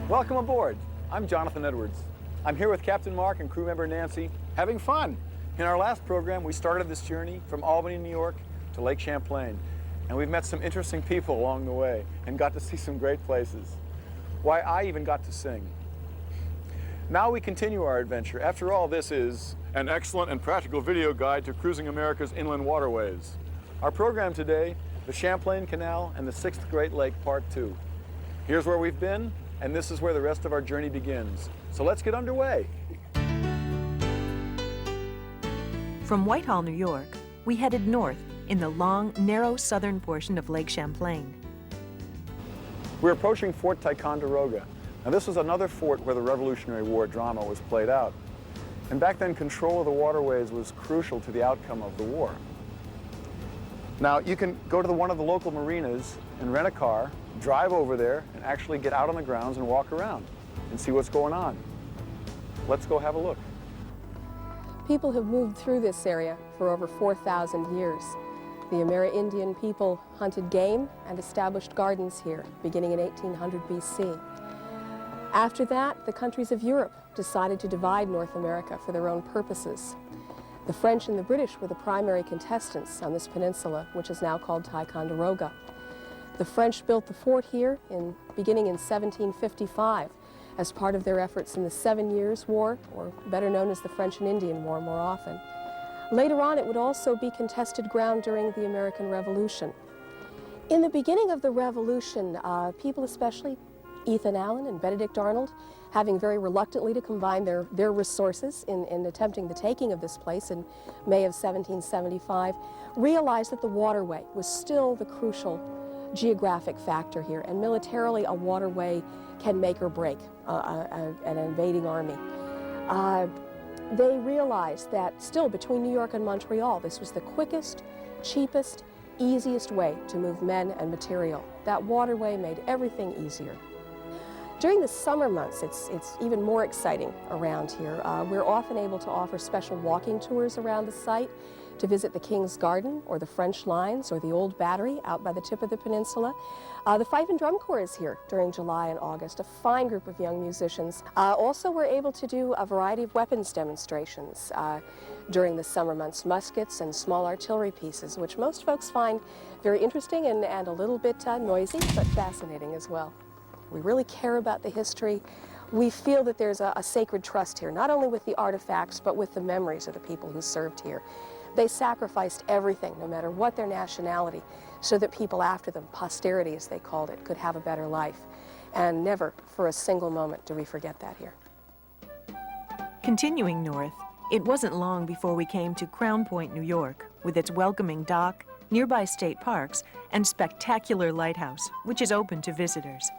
Welcome aboard. I'm Jonathan Edwards. I'm here with Captain Mark and crew member Nancy, having fun. In our last program, we started this journey from Albany, New York to Lake Champlain, and we've met some interesting people along the way and got to see some great places. Why, I even got to sing. Now we continue our adventure. After all, this is an excellent and practical video guide to cruising America's inland waterways. Our program today, the Champlain Canal and the 6th Great Lake, Part 2. Here's where we've been, and this is where the rest of our journey begins. So let's get underway. From Whitehall, New York, we headed north in the long, narrow southern portion of Lake Champlain. We're approaching Fort Ticonderoga. Now this was another fort where the Revolutionary War drama was played out. And back then, control of the waterways was crucial to the outcome of the war. Now you can go to one of the local marinas and rent a car, drive over there, and actually get out on the grounds and walk around and see what's going on. Let's go have a look. People have moved through this area for over 4,000 years. The Amerindian people hunted game and established gardens here, beginning in 1800 BC. After that, the countries of Europe decided to divide North America for their own purposes. The French and the British were the primary contestants on this peninsula, which is now called Ticonderoga. The French built the fort here beginning in 1755 as part of their efforts in the 7 Years' War, or better known as the French and Indian War more often. Later on, it would also be contested ground during the American Revolution. In the beginning of the Revolution, people, especially Ethan Allen and Benedict Arnold, having very reluctantly to combine their resources in attempting the taking of this place in May of 1775, realized that the waterway was still the crucial geographic factor here, and militarily a waterway can make or break an invading army. They realized that still between New York and Montreal, this was the quickest, cheapest, easiest way to move men and material. That waterway made everything easier. During the summer months, it's even more exciting around here. We're often able to offer special walking tours around the site to visit the King's Garden or the French Lines or the Old Battery out by the tip of the peninsula. The Fife and Drum Corps is here during July and August, a fine group of young musicians. Also, we're able to do a variety of weapons demonstrations during the summer months, muskets and small artillery pieces, which most folks find very interesting and a little bit noisy, but fascinating as well. We really care about the history. We feel that there's a sacred trust here, not only with the artifacts, but with the memories of the people who served here. They sacrificed everything, no matter what their nationality, so that people after them, posterity as they called it, could have a better life. And never for a single moment do we forget that here. Continuing north, it wasn't long before we came to Crown Point, New York, with its welcoming dock, nearby state parks, and spectacular lighthouse, which is open to visitors.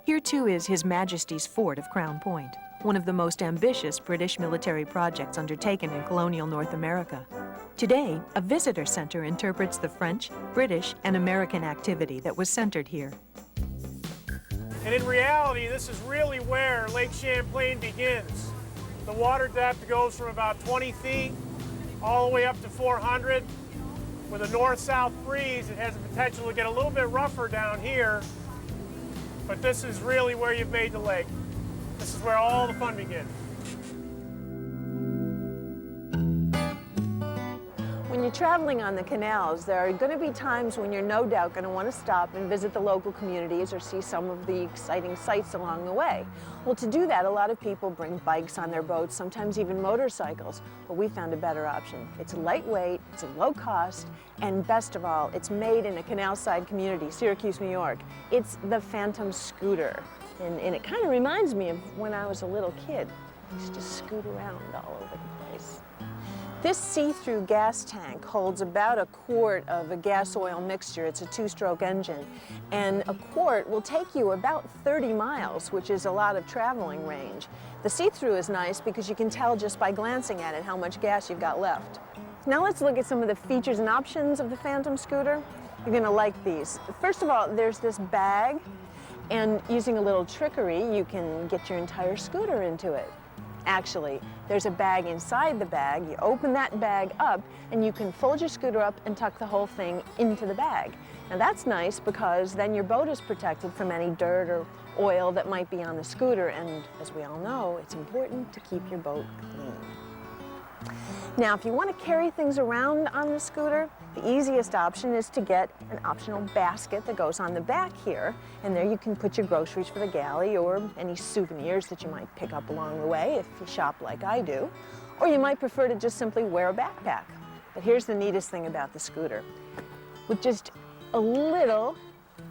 Here too is His Majesty's Fort of Crown Point, one of the most ambitious British military projects undertaken in colonial North America. Today, a visitor center interprets the French, British, and American activity that was centered here. And in reality, this is really where Lake Champlain begins. The water depth goes from about 20 feet all the way up to 400. With a north-south breeze, it has the potential to get a little bit rougher down here, but this is really where you've made the lake. This is where all the fun begins. When you're traveling on the canals, there are going to be times when you're no doubt going to want to stop and visit the local communities or see some of the exciting sights along the way. Well, to do that, a lot of people bring bikes on their boats, sometimes even motorcycles, but we found a better option. It's lightweight, it's low cost, and best of all, it's made in a canal-side community, Syracuse, New York. It's the Phantom Scooter, and it kind of reminds me of when I was a little kid. I used to scoot around all over the place. This see-through gas tank holds about a quart of a gas-oil mixture. It's a two-stroke engine. And a quart will take you about 30 miles, which is a lot of traveling range. The see-through is nice because you can tell just by glancing at it how much gas you've got left. Now let's look at some of the features and options of the Phantom Scooter. You're gonna like these. First of all, there's this bag, and using a little trickery, you can get your entire scooter into it. Actually, there's a bag inside the bag. You open that bag up, and you can fold your scooter up and tuck the whole thing into the bag. Now that's nice because then your boat is protected from any dirt or oil that might be on the scooter, and as we all know, it's important to keep your boat clean. Now, if you want to carry things around on the scooter, the easiest option is to get an optional basket that goes on the back here, and there you can put your groceries for the galley or any souvenirs that you might pick up along the way if you shop like I do, or you might prefer to just simply wear a backpack. But here's the neatest thing about the scooter. With just a little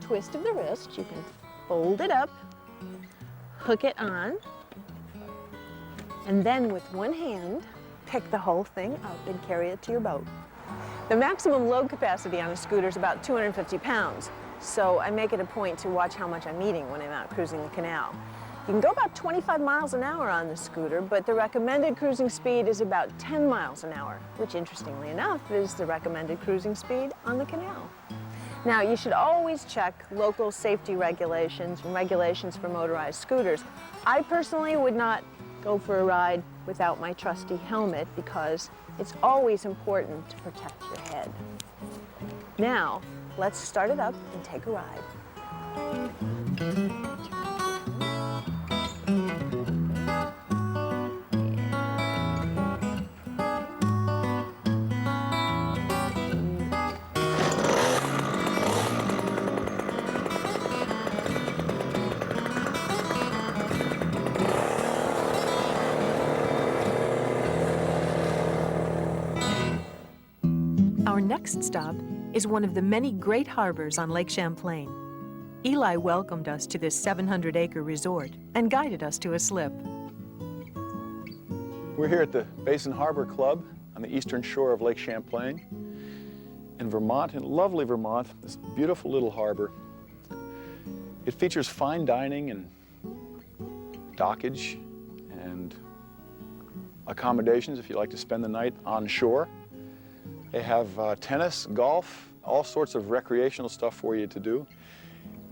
twist of the wrist, you can fold it up, hook it on, and then with one hand, pick the whole thing up and carry it to your boat. The maximum load capacity on a scooter is about 250 pounds, so I make it a point to watch how much I'm eating when I'm out cruising the canal. You can go about 25 miles an hour on the scooter, but the recommended cruising speed is about 10 miles an hour, which interestingly enough is the recommended cruising speed on the canal. Now, you should always check local safety regulations and regulations for motorized scooters. I personally would not go for a ride without my trusty helmet because it's always important to protect your head. Now, let's start it up and take a ride. Our next stop is one of the many great harbors on Lake Champlain. Eli welcomed us to this 700-acre resort and guided us to a slip. We're here at the Basin Harbor Club on the eastern shore of Lake Champlain in Vermont, in lovely Vermont, this beautiful little harbor. It features fine dining and dockage and accommodations if you like to spend the night on shore. They have tennis, golf, all sorts of recreational stuff for you to do.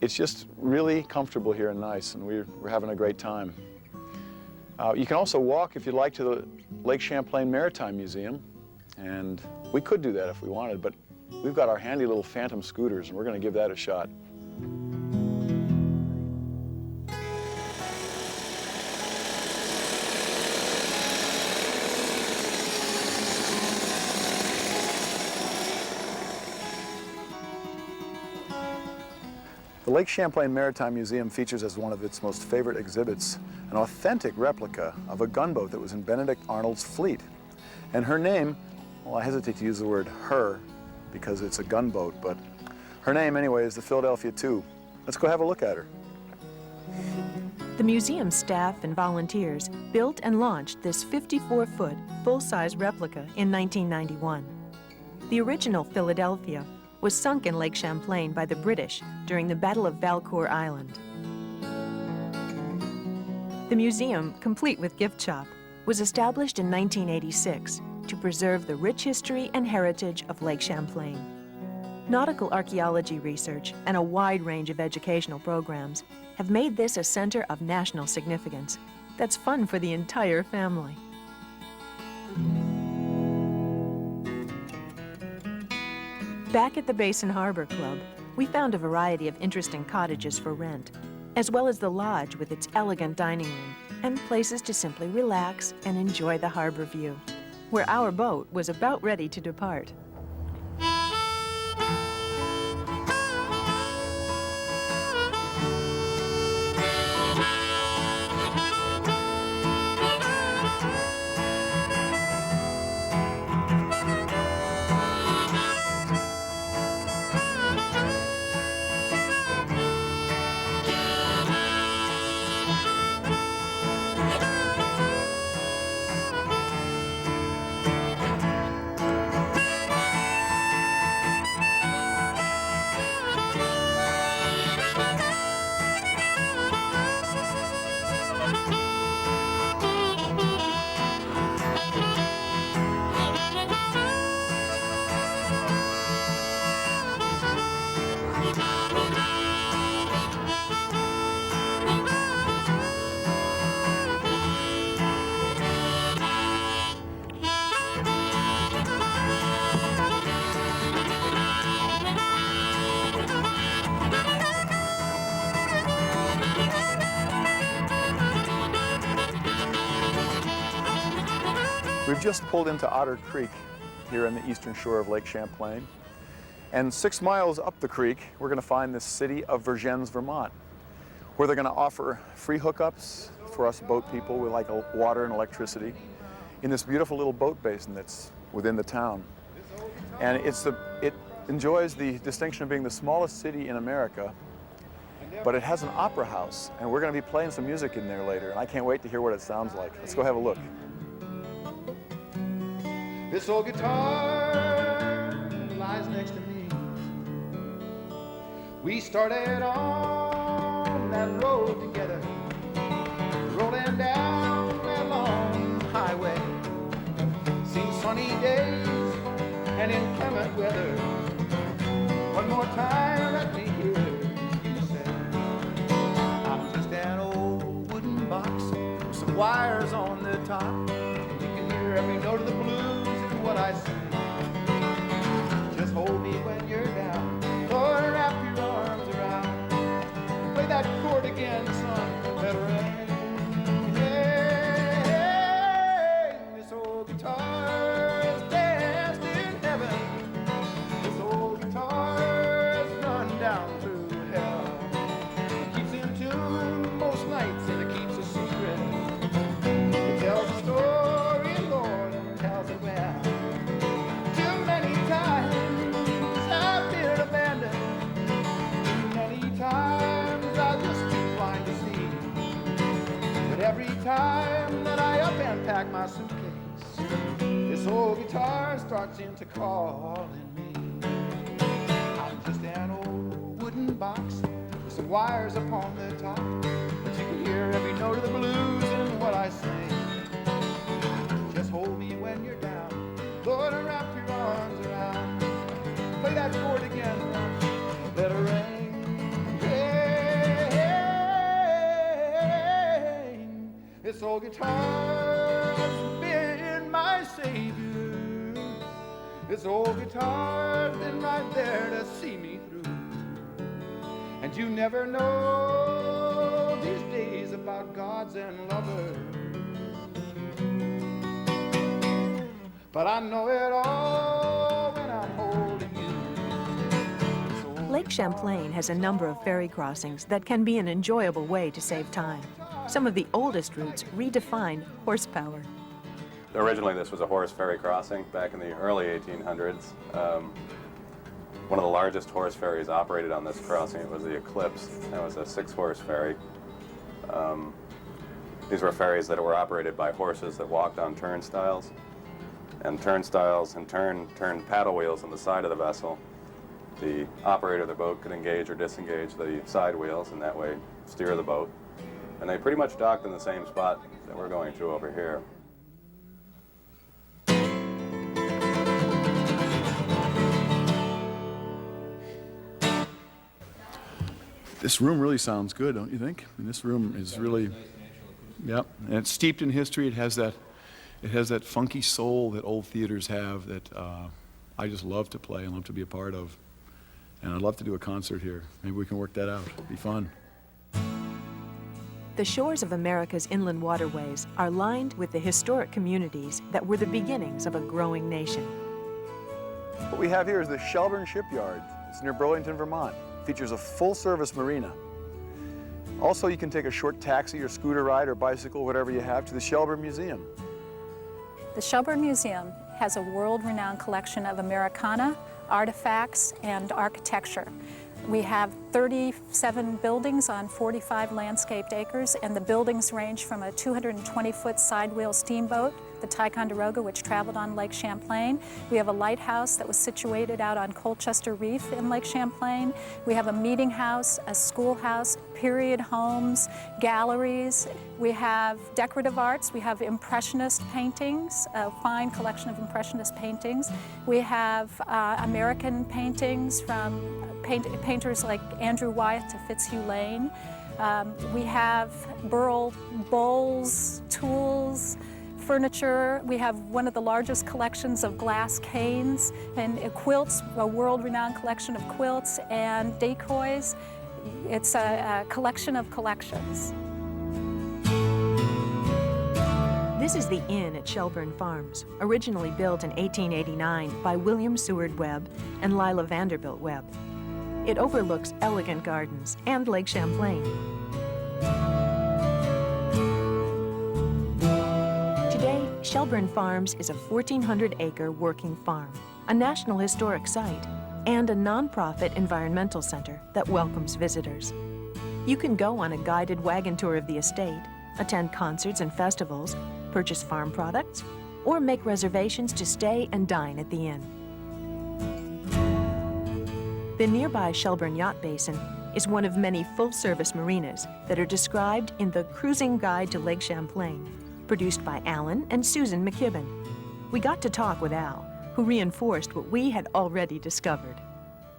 It's just really comfortable here and nice, and we're having a great time. You can also walk, if you'd like, to the Lake Champlain Maritime Museum, and we could do that if we wanted, but we've got our handy little Phantom scooters, and we're going to give that a shot. The Lake Champlain Maritime Museum features as one of its most favorite exhibits an authentic replica of a gunboat that was in Benedict Arnold's fleet. And her name, well, I hesitate to use the word her because it's a gunboat, but her name anyway is the Philadelphia II. Let's go have a look at her. The museum staff and volunteers built and launched this 54-foot full-size replica in 1991. The original Philadelphia was sunk in Lake Champlain by the British during the Battle of Valcour Island. The museum, complete with gift shop, was established in 1986 to preserve the rich history and heritage of Lake Champlain. Nautical archaeology research and a wide range of educational programs have made this a center of national significance that's fun for the entire family. Back at the Basin Harbor Club, we found a variety of interesting cottages for rent, as well as the lodge with its elegant dining room and places to simply relax and enjoy the harbor view, where our boat was about ready to depart. We've just pulled into Otter Creek here on the eastern shore of Lake Champlain. And 6 miles up the creek, we're going to find the city of Vergennes, Vermont, where they're going to offer free hookups for us boat people with like water and electricity in this beautiful little boat basin that's within the town. And it enjoys the distinction of being the smallest city in America, but it has an opera house, and we're going to be playing some music in there later, and I can't wait to hear what it sounds like. Let's go have a look. This old guitar lies next to me. We started on that road together, rolling down that long highway. Seen sunny days and inclement weather. One more time, let me hear you say, I'm just an old wooden box with some wires on the top. And you can hear every note of the blues in what I sing. Just hold me when you're down, Lord, wrap your arms around. Play that chord again, son, let it ring. Hey, this old guitar's danced in heaven. This old guitar's run down through hell. It keeps in tune most nights and it keeps a secret. It tells a story, Lord, and tells it well. Too many times I've been abandoned. Too many times I was just too blind to see. But every time that I up and pack my suitcase, this old guitar starts into calling me. I'm just an old wooden box with some wires upon the top, but you can hear every note of the blues in what I sing. Just hold me when you're down, Lord, and wrap your arms around. Play that chord again, let it ring. This old guitar's been my savior. This old guitar's been right there to see me through. And you never know these days about gods and lovers, but I know it all when I'm holding you. Lake Champlain has a number of ferry crossings that can be an enjoyable way to save time. Some of the oldest routes redefine horsepower. Originally, this was a horse ferry crossing back in the early 1800s. One of the largest horse ferries operated on this crossing was the Eclipse. That was a 6-horse ferry. These were ferries that were operated by horses that walked on turnstiles. And turnstiles, in turn, turned paddle wheels on the side of the vessel. The operator of the boat could engage or disengage the side wheels and that way steer the boat. And they pretty much docked in the same spot that we're going through over here. This room really sounds good, don't you think? I mean, this room is really, yep. And it's steeped in history. It has that funky soul that old theaters have that I just love to play and love to be a part of. And I'd love to do a concert here. Maybe we can work that out. It'd be fun. The shores of America's inland waterways are lined with the historic communities that were the beginnings of a growing nation. What we have here is the Shelburne Shipyard. It's near Burlington, Vermont. It features a full-service marina. Also, you can take a short taxi or scooter ride or bicycle, whatever you have, to the Shelburne Museum. The Shelburne Museum has a world-renowned collection of Americana, artifacts, and architecture. We have 37 buildings on 45 landscaped acres, and the buildings range from a 220-foot sidewheel steamboat, the Ticonderoga, which traveled on Lake Champlain. We have a lighthouse that was situated out on Colchester Reef in Lake Champlain. We have a meeting house, a schoolhouse, period homes, galleries. We have decorative arts. We have Impressionist paintings, a fine collection of Impressionist paintings. We have American paintings from painters like Andrew Wyeth to Fitzhugh Lane. We have burl bowls, tools, furniture. We have one of the largest collections of glass canes and quilts, a world-renowned collection of quilts and decoys. It's a collection of collections. This is the inn at Shelburne Farms, originally built in 1889 by William Seward Webb and Lila Vanderbilt Webb. It overlooks elegant gardens and Lake Champlain. Today, Shelburne Farms is a 1,400-acre working farm, a National Historic Site, and a nonprofit environmental center that welcomes visitors. You can go on a guided wagon tour of the estate, attend concerts and festivals, purchase farm products, or make reservations to stay and dine at the inn. The nearby Shelburne Yacht Basin is one of many full-service marinas that are described in the Cruising Guide to Lake Champlain, produced by Alan and Susan McKibben. We got to talk with Al, who reinforced what we had already discovered.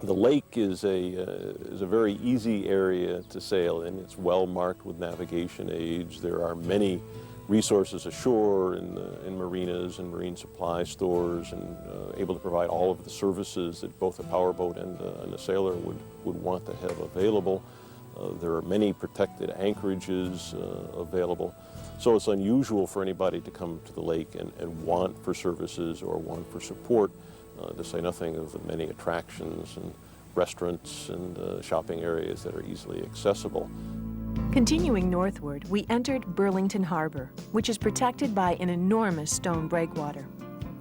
The lake is a very easy area to sail in. It's well marked with navigation aids. There are many resources ashore in marinas and marine supply stores, and able to provide all of the services that both a powerboat and a sailor would want to have available. There are many protected anchorages available. So it's unusual for anybody to come to the lake and want for services or want for support, to say nothing of the many attractions and restaurants and shopping areas that are easily accessible. Continuing northward, we entered Burlington Harbor, which is protected by an enormous stone breakwater.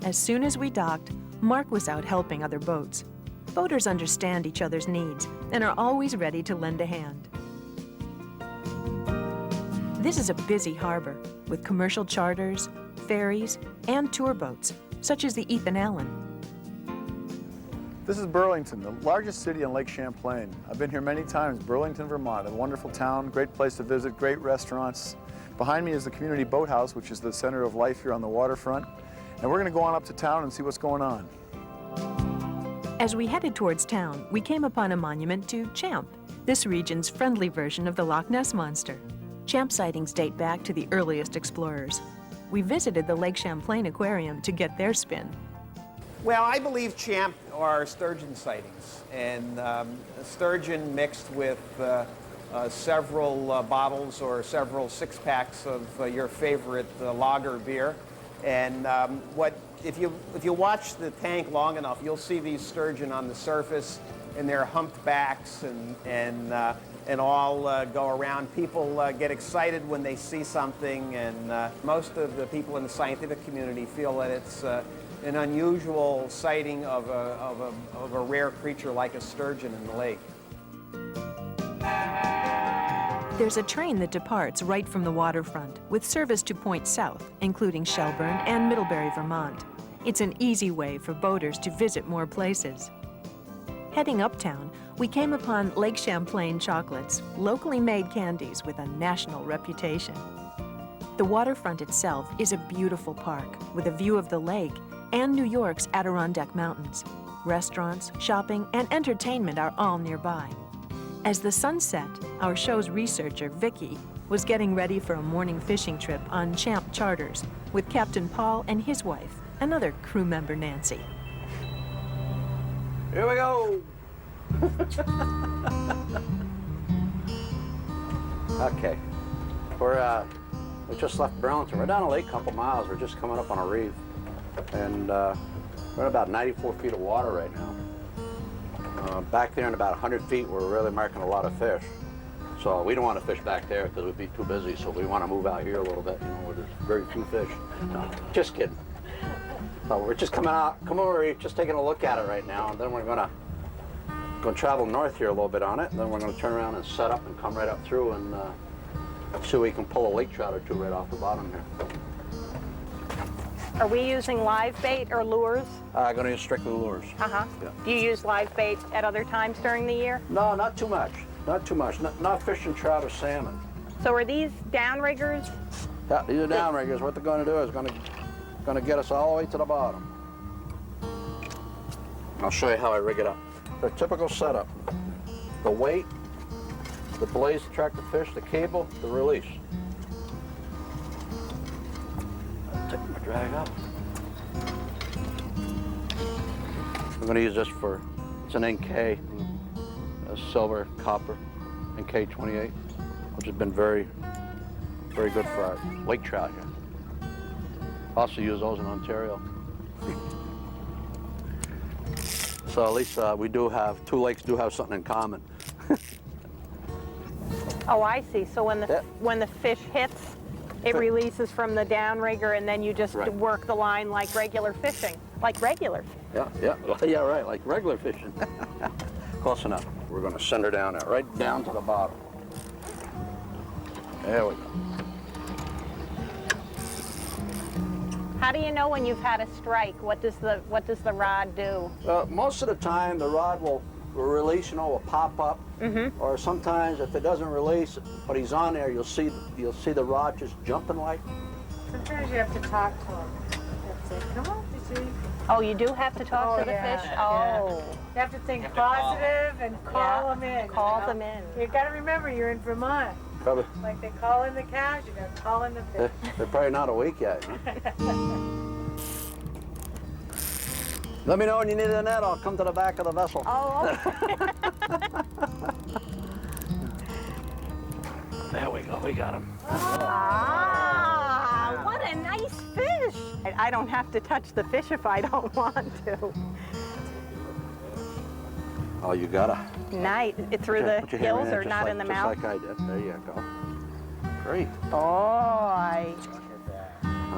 As soon as we docked, Mark was out helping other boats. Boaters understand each other's needs and are always ready to lend a hand. This is a busy harbor with commercial charters, ferries, and tour boats, such as the Ethan Allen. This is Burlington, the largest city on Lake Champlain. I've been here many times. Burlington, Vermont, a wonderful town, great place to visit, great restaurants. Behind me is the community boathouse, which is the center of life here on the waterfront. And we're going to go on up to town and see what's going on. As we headed towards town, we came upon a monument to Champ, this region's friendly version of the Loch Ness Monster. Champ sightings date back to the earliest explorers. We visited the Lake Champlain Aquarium to get their spin. Well, I believe Champ are sturgeon sightings, and sturgeon mixed with several bottles or several six-packs of your favorite lager beer. And if you watch the tank long enough, you'll see these sturgeon on the surface, and their humped backs and all go around. People get excited when they see something, and most of the people in the scientific community feel that it's an unusual sighting of a rare creature like a sturgeon in the lake. There's a train that departs right from the waterfront with service to points south, including Shelburne and Middlebury, Vermont. It's an easy way for boaters to visit more places. Heading uptown, we came upon Lake Champlain chocolates, locally made candies with a national reputation. The waterfront itself is a beautiful park with a view of the lake and New York's Adirondack Mountains. Restaurants, shopping, and entertainment are all nearby. As the sun set, our show's researcher, Vicki, was getting ready for a morning fishing trip on Champ charters with Captain Paul and his wife, another crew member, Nancy. Here we go. Okay, we just left Burlington. We're down a lake a couple miles. We're just coming up on a reef, and we're at about 94 feet of water right now. Back there in about 100 feet, we're really marking a lot of fish. So we don't want to fish back there because we'd be too busy. So we want to move out here a little bit, where there's very few fish. No, just kidding. So we're just coming over here, just taking a look at it right now, and then we're gonna travel north here a little bit on it, and then we're gonna turn around and set up and come right up through and see if we can pull a lake trout or two right off the bottom here. Are we using live bait or lures? I'm gonna use strictly lures. Uh-huh. Yeah. Do you use live bait at other times during the year? No, not too much. Not too much. Not fishing trout or salmon. So are these downriggers? Yeah, these are downriggers. What they're gonna do is gonna get us all the way to the bottom. I'll show you how I rig it up. The typical setup. The weight, the blades to track the fish, the cable, the release. Take my drag up. I'm going to use this it's an NK, a silver, copper, NK28, which has been very, very good for our lake trout here. Also use those in Ontario. So at least we do have, two lakes do have something in common. Oh, I see. So when the Yeah. when the fish hits, it releases from the downrigger, and then you just Right. work the line like regular fishing, like regular. Yeah, yeah, yeah, right, like regular fishing. Close enough. We're gonna send her down there, right down to the bottom. There we go. How do you know when you've had a strike? What does the rod do? Most of the time, the rod will release, you know, will pop up. Or sometimes, if it doesn't release, but he's on there, you'll see the rod just jumping like. Sometimes you have to talk to them. You have to say, come on, did you? Oh, you do have to talk to the yeah, fish? yeah. Oh. You have to think positive and call them in. Call you know? them in. You got to remember, you're in Vermont. Probably, Like they call in the cows, you got to call in the fish. they're probably not awake yet. Huh? Let me know when you need a net. I'll come to the back of the vessel. Oh, There we go. We got him. ah, what a nice fish. I don't have to touch the fish if I don't want to. Oh, you gotta. Nice. Through Put the your hand gills there or just not like, in the just mouth? like I did. There you go. Great. Boy.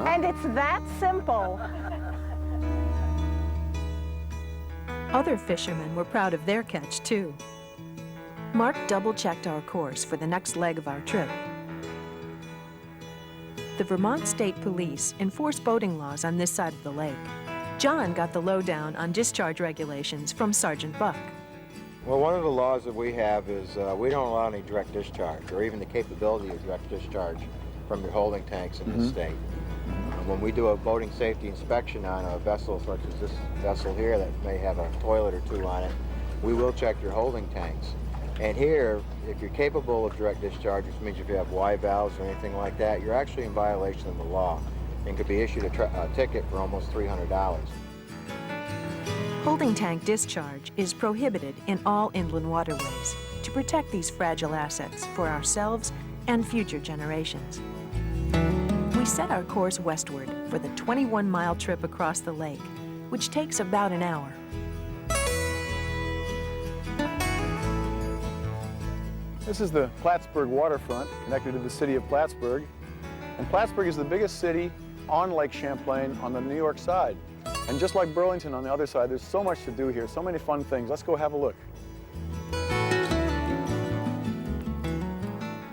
And it's that simple. Other fishermen were proud of their catch, too. Mark double-checked our course for the next leg of our trip. The Vermont State Police enforce boating laws on this side of the lake. John got the lowdown on discharge regulations from Sergeant Buck. Well, one of the laws that we have is we don't allow any direct discharge or even the capability of direct discharge from your holding tanks in the state. When we do a boating safety inspection on a vessel such as this vessel here that may have a toilet or two on it, we will check your holding tanks. And here, if you're capable of direct discharge, which means if you have Y valves or anything like that, you're actually in violation of the law and could be issued a ticket for almost $300. Holding tank discharge is prohibited in all inland waterways to protect these fragile assets for ourselves and future generations. We set our course westward for the 21-mile trip across the lake, which takes about an hour. This is the Plattsburgh waterfront, connected to the city of Plattsburgh. And Plattsburgh is the biggest city on Lake Champlain on the New York side. And just like Burlington on the other side, there's so much to do here, so many fun things. Let's go have a look.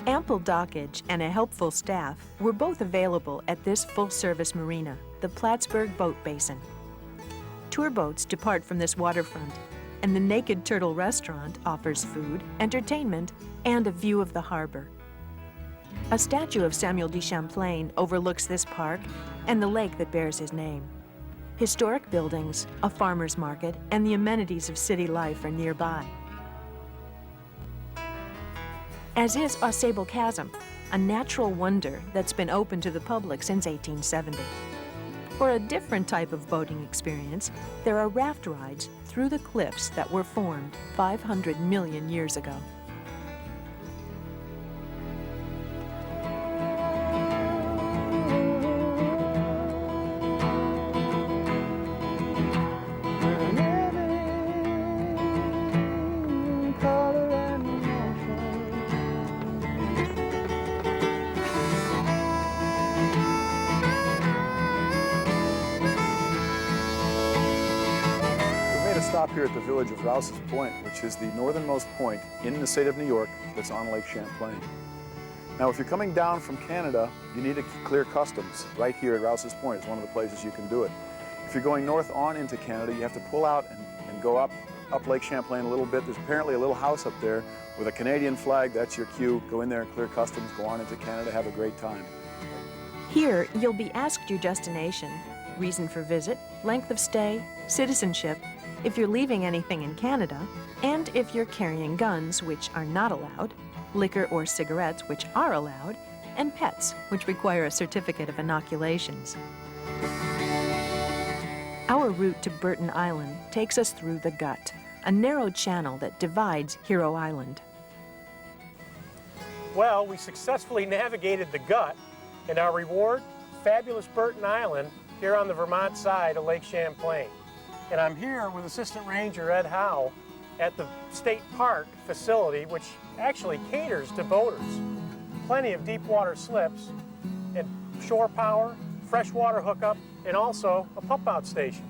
Ample dockage and a helpful staff were both available at this full-service marina, the Plattsburgh Boat Basin. Tour boats depart from this waterfront, and the Naked Turtle restaurant offers food, entertainment, and a view of the harbor. A statue of Samuel de Champlain overlooks this park and the lake that bears his name. Historic buildings, a farmer's market, and the amenities of city life are nearby. As is Ausable Chasm, a natural wonder that's been open to the public since 1870. For a different type of boating experience, there are raft rides through the cliffs that were formed 500 million years ago. Stop here at the village of Rouse's Point, which is the northernmost point in the state of New York that's on Lake Champlain. Now, if you're coming down from Canada, you need to clear customs right here at Rouse's Point. It's one of the places you can do it. If you're going north on into Canada, you have to pull out and go up Lake Champlain a little bit. There's apparently a little house up there with a Canadian flag. That's your cue. Go in there and clear customs, go on into Canada, have a great time. Here, you'll be asked your destination, reason for visit, length of stay, citizenship, if you're leaving anything in Canada, and if you're carrying guns, which are not allowed, liquor or cigarettes, which are allowed, and pets, which require a certificate of inoculations. Our route to Burton Island takes us through the Gut, a narrow channel that divides Hero Island. Well, we successfully navigated the Gut, and our reward, fabulous Burton Island here on the Vermont side of Lake Champlain. And I'm here with Assistant Ranger Ed Howe at the State Park facility, which actually caters to boaters. Plenty of deep water slips and shore power, freshwater hookup, and also a pump out station.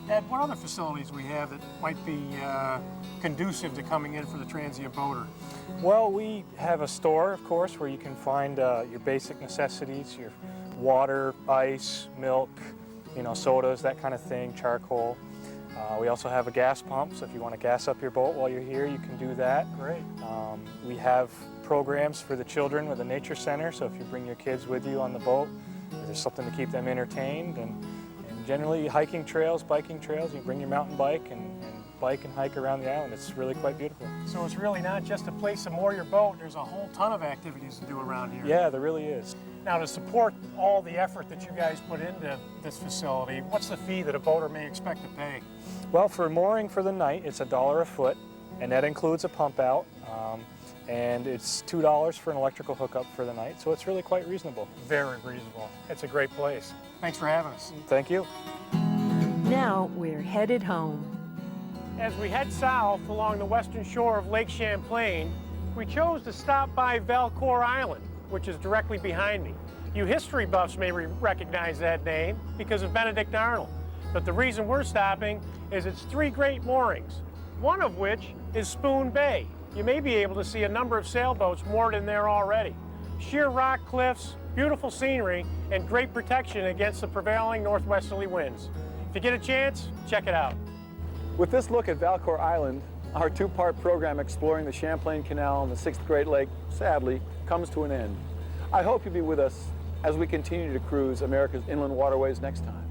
Ed, what other facilities we have that might be conducive to coming in for the transient boater? Well, we have a store, of course, where you can find your basic necessities, your water, ice, milk, sodas, that kind of thing, charcoal. We also have a gas pump, so if you want to gas up your boat while you're here, you can do that. Great. We have programs for the children with the Nature Center, so if you bring your kids with you on the boat, there's something to keep them entertained. And generally, hiking trails, biking trails, you bring your mountain bike and bike and hike around the island. It's really quite beautiful. So it's really not just a place to moor your boat, there's a whole ton of activities to do around here. Yeah, there really is. Now, to support all the effort that you guys put into this facility, what's the fee that a boater may expect to pay? Well, for mooring for the night, it's $1 a foot, and that includes a pump out, and it's $2 for an electrical hookup for the night, so it's really quite reasonable. Very reasonable. It's a great place. Thanks for having us. Thank you. Now we're headed home. As we head south along the western shore of Lake Champlain, we chose to stop by Valcour Island, which is directly behind me. You history buffs may recognize that name because of Benedict Arnold. But the reason we're stopping is its 3 great moorings, one of which is Spoon Bay. You may be able to see a number of sailboats moored in there already. Sheer rock cliffs, beautiful scenery, and great protection against the prevailing northwesterly winds. If you get a chance, check it out. With this look at Valcour Island, our 2-part program exploring the Champlain Canal and the 6th Great Lake, sadly, comes to an end. I hope you'll be with us as we continue to cruise America's inland waterways next time.